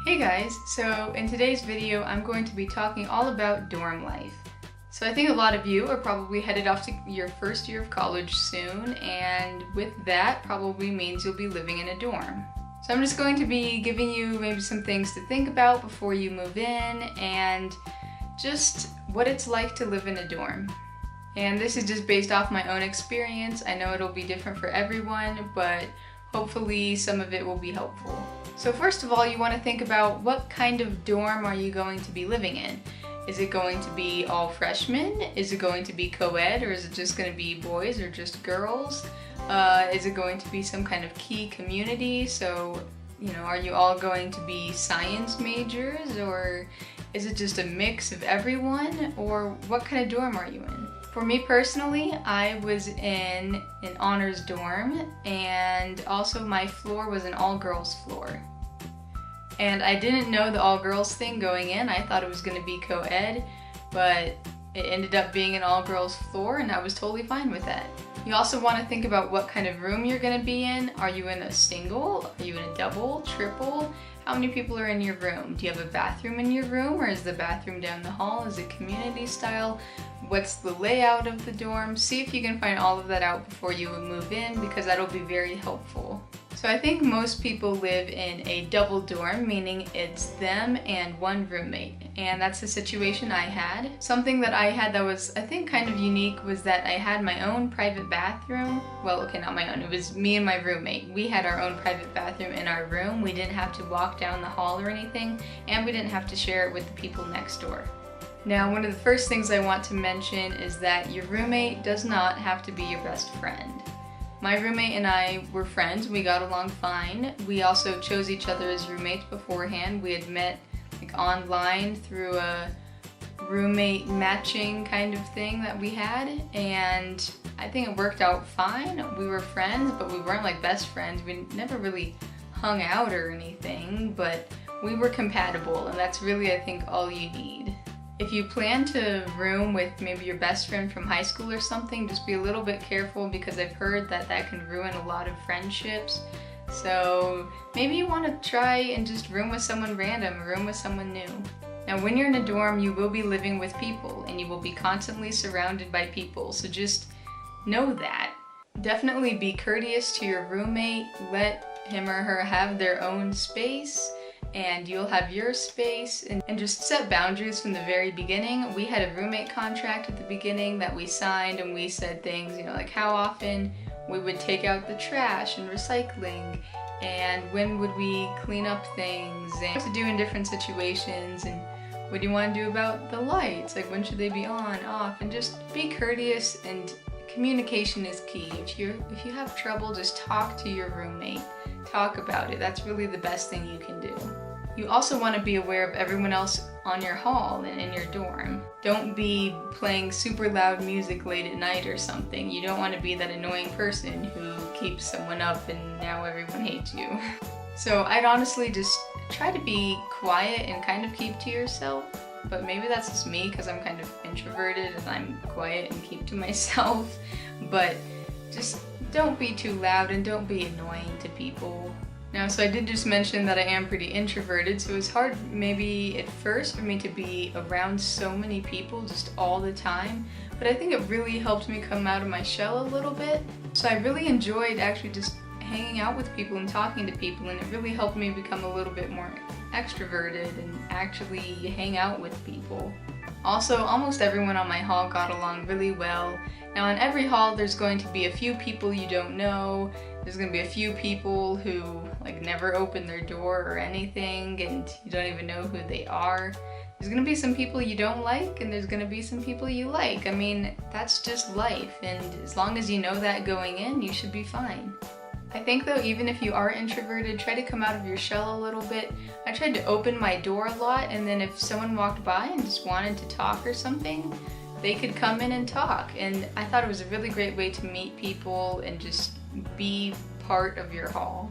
Hey guys, so in today's video I'm going to be talking all about dorm life. So I think a lot of you are probably headed off to your first year of college soon, and with that probably means you'll be living in a dorm. So I'm just going to be giving you maybe some things to think about before you move in and just what it's like to live in a dorm. And this is just based off my own experience. I know it'll be different for everyone, but hopefully some of it will be helpful. So first of all, you want to think about what kind of dorm are you going to be living in? Is it going to be all freshmen? Is it going to be co-ed, or is it just going to be boys or just girls? Is it going to be some kind of key community? So, are you all going to be science majors, or is it just a mix of everyone? Or what kind of dorm are you in? For me personally, I was in an honors dorm, and also my floor was an all-girls floor. And I didn't know the all-girls thing going in. I thought it was going to be co-ed, but it ended up being an all-girls floor, and I was totally fine with that. You also want to think about what kind of room you're going to be in. Are you in a single? Are you in a double, triple? How many people are in your room? Do you have a bathroom in your room, or is the bathroom down the hall? Is it community style? What's the layout of the dorm? See if you can find all of that out before you move in, because that'll be very helpful. So I think most people live in a double dorm, meaning it's them and one roommate. And that's the situation I had. Something that I had that was, I think, kind of unique was that I had my own private bathroom. Well, okay, not my own. It was me and my roommate. We had our own private bathroom in our room. We didn't have to walk down the hall or anything, and we didn't have to share it with the people next door. Now, one of the first things I want to mention is that your roommate does not have to be your best friend. My roommate and I were friends. We got along fine. We also chose each other as roommates beforehand. We had met online through a roommate matching kind of thing that we had, and I think it worked out fine. We were friends, but we weren't best friends. We never really hung out or anything, but we were compatible, and that's really, I think, all you need. If you plan to room with maybe your best friend from high school or something, just be a little bit careful, because I've heard that that can ruin a lot of friendships. So maybe you want to try and just room with someone random, room with someone new. Now, when you're in a dorm, you will be living with people, and you will be constantly surrounded by people, so just know that. Definitely be courteous to your roommate. Let him or her have their own space, and you'll have your space, and just set boundaries from the very beginning. We had a roommate contract at the beginning that we signed, and we said things, like how often we would take out the trash and recycling, and when would we clean up things, and what to do in different situations, and what do you want to do about the lights, when should they be on, off, and just be courteous, and communication is key. If you have trouble, just talk to your roommate. Talk about it. That's really the best thing you can do. You also want to be aware of everyone else on your hall and in your dorm. Don't be playing super loud music late at night or something. You don't want to be that annoying person who keeps someone up and now everyone hates you. So I'd honestly just try to be quiet and kind of keep to yourself. But maybe that's just me, because I'm kind of introverted and I'm quiet and keep to myself. But just don't be too loud and don't be annoying to people. Now, so I did just mention that I am pretty introverted, so it's hard maybe at first for me to be around so many people just all the time, but I think it really helped me come out of my shell a little bit. So I really enjoyed actually just hanging out with people and talking to people, and it really helped me become a little bit more extroverted and actually hang out with people. Also, almost everyone on my hall got along really well. Now, in every hall, there's going to be a few people you don't know. There's going to be a few people who never open their door or anything, and you don't even know who they are. There's going to be some people you don't like, and there's going to be some people you like. I mean, that's just life, and as long as you know that going in, you should be fine. I think though, even if you are introverted, try to come out of your shell a little bit. I tried to open my door a lot, and then if someone walked by and just wanted to talk or something, they could come in and talk. And I thought it was a really great way to meet people and just be part of your hall.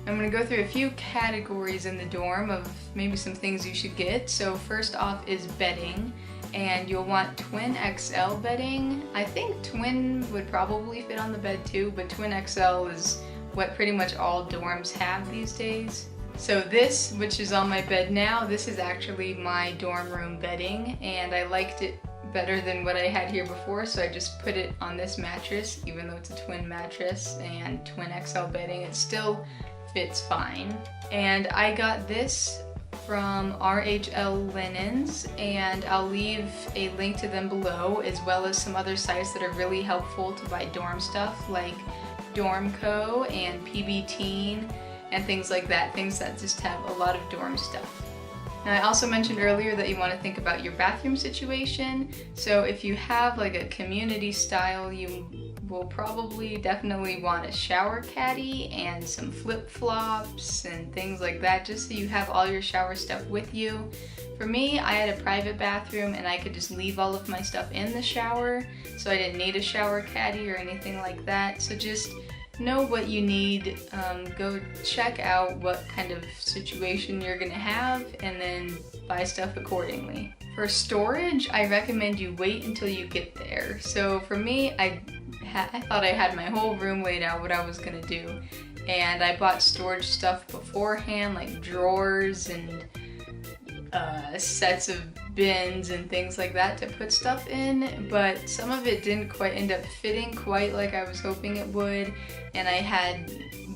I'm going to go through a few categories in the dorm of maybe some things you should get. So first off is bedding, and you'll want twin XL bedding. I think twin would probably fit on the bed too, but twin XL is what pretty much all dorms have these days. So this, which is on my bed now, this is actually my dorm room bedding, and I liked it better than what I had here before, so I just put it on this mattress. Even though it's a twin mattress and twin XL bedding, it still fits fine. And I got this from RHL Linens, and I'll leave a link to them below, as well as some other sites that are really helpful to buy dorm stuff, like Dormco and PB Teen and things like that, things that just have a lot of dorm stuff. Now, I also mentioned earlier that you want to think about your bathroom situation. So if you have like a community style, you will probably definitely want a shower caddy and some flip-flops and things like that, just so you have all your shower stuff with you. For me, I had a private bathroom and I could just leave all of my stuff in the shower, so I didn't need a shower caddy or anything like that. So just know what you need, go check out what kind of situation you're gonna have, and then buy stuff accordingly. For storage, I recommend you wait until you get there. So for me, I thought I had my whole room laid out what I was gonna do, and I bought storage stuff beforehand, like drawers and sets of bins and things like that to put stuff in, but some of it didn't quite end up fitting quite like I was hoping it would, and I had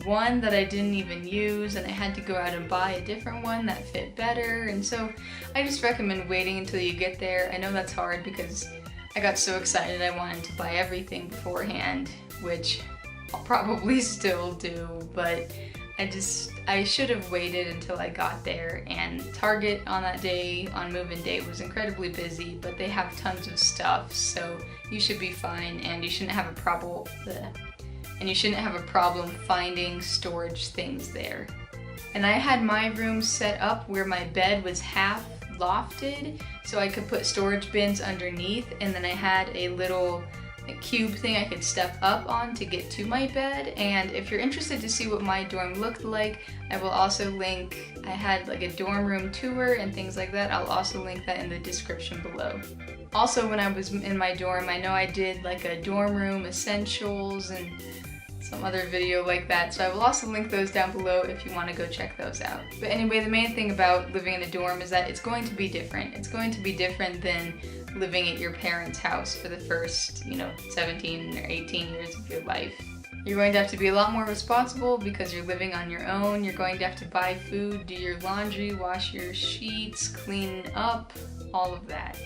one that I didn't even use, and I had to go out and buy a different one that fit better. And so I just recommend waiting until you get there. I know that's hard because I got so excited I wanted to buy everything beforehand, which I'll probably still do, but I should have waited until I got there. And Target on that day, on move-in day, was incredibly busy, but they have tons of stuff, so you should be fine, and you shouldn't have a problem. Finding storage things there. And I had my room set up where my bed was half lofted, so I could put storage bins underneath, and then I had a little cube thing I could step up on to get to my bed. And if you're interested to see what my dorm looked like, I will also link, I had like a dorm room tour and things like that. I'll also link that in the description below. Also, when I was in my dorm, I know I did like a dorm room essentials and some other video like that, so I will also link those down below if you want to go check those out. But anyway, the main thing about living in a dorm is that it's going to be different. It's going to be different than living at your parents' house for the first, 17 or 18 years of your life. You're going to have to be a lot more responsible because you're living on your own. You're going to have to buy food, do your laundry, wash your sheets, clean up, all of that.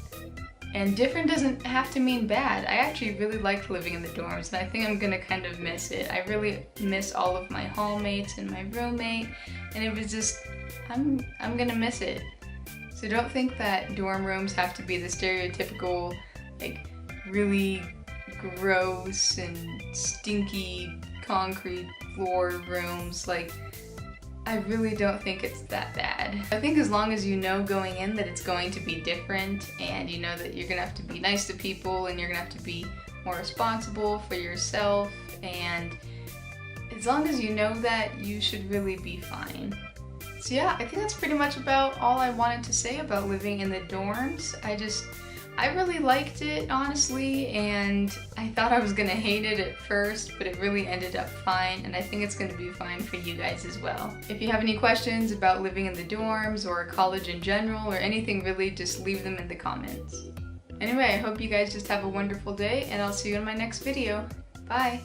And different doesn't have to mean bad. I actually really liked living in the dorms, and I think I'm gonna kind of miss it. I really miss all of my hallmates and my roommate, and it was just, I'm gonna miss it. So don't think that dorm rooms have to be the stereotypical, like, really gross and stinky concrete floor rooms. Like, I really don't think it's that bad. I think as long as you know going in that it's going to be different, and you know that you're gonna have to be nice to people, and you're gonna have to be more responsible for yourself, and as long as you know that, you should really be fine. So yeah, I think that's pretty much about all I wanted to say about living in the dorms. I really liked it, honestly, and I thought I was gonna hate it at first, but it really ended up fine, and I think it's gonna be fine for you guys as well. If you have any questions about living in the dorms or college in general or anything really, just leave them in the comments. Anyway, I hope you guys just have a wonderful day, and I'll see you in my next video. Bye!